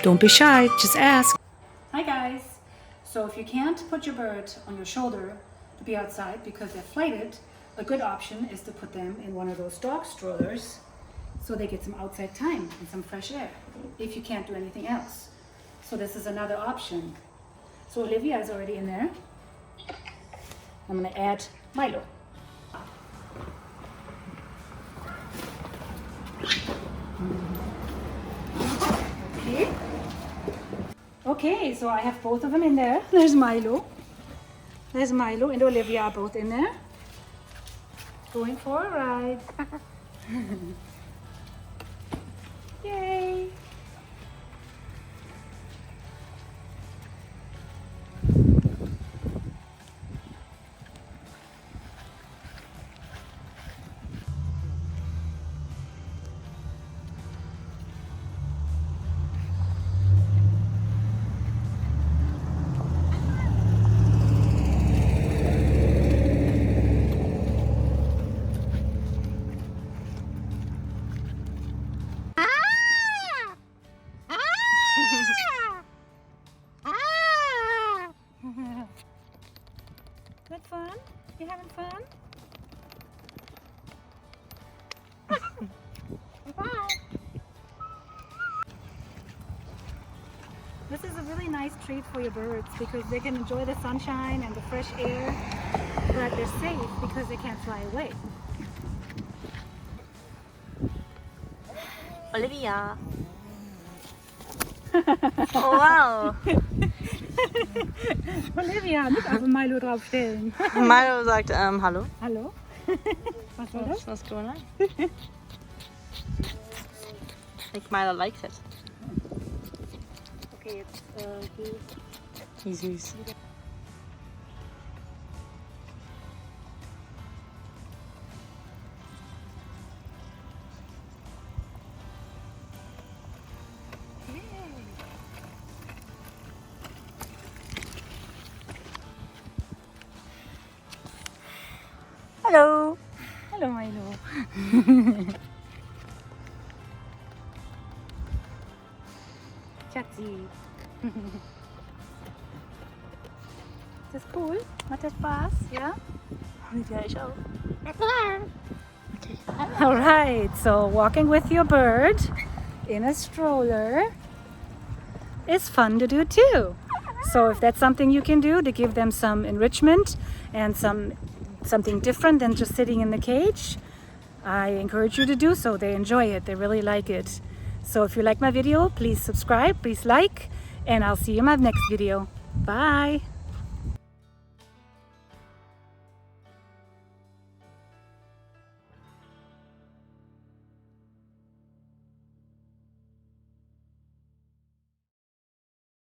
Don't be shy, just ask. Hi guys! So if you can't put your bird on your shoulder to be outside because they're flighted, a good option is to put them in one of those dog strollers so they get some outside time and some fresh air if you can't do anything else. So this is another option. So Olivia is already in there. I'm going to add Milo. Okay. Okay, so I have both of them in there. There's Milo. There's Milo and Olivia are both in there. Going for a ride. Yay! Good fun? You having fun? This is a really nice treat for your birds because they can enjoy the sunshine and the fresh air, but they're safe because they can't fly away. Olivia. Oh wow. Olivia, nicht auf Milo draufstellen. Milo sagt hallo. Hallo? Was war das? What's going on? I think Milo likes it. Okay, jetzt Wie süß. Hello. Hallo Milo. Schatzi. Ist das cool? Macht das Spaß? Ja? Ja, ich auch. All right, so walking with your bird in a stroller is fun to do too. So if that's something you can do to give them some enrichment and something different than just sitting in the cage, I encourage you to do so. They enjoy it. They really like it. So if you like my video, please subscribe, please like, and I'll see you in my next video. Bye.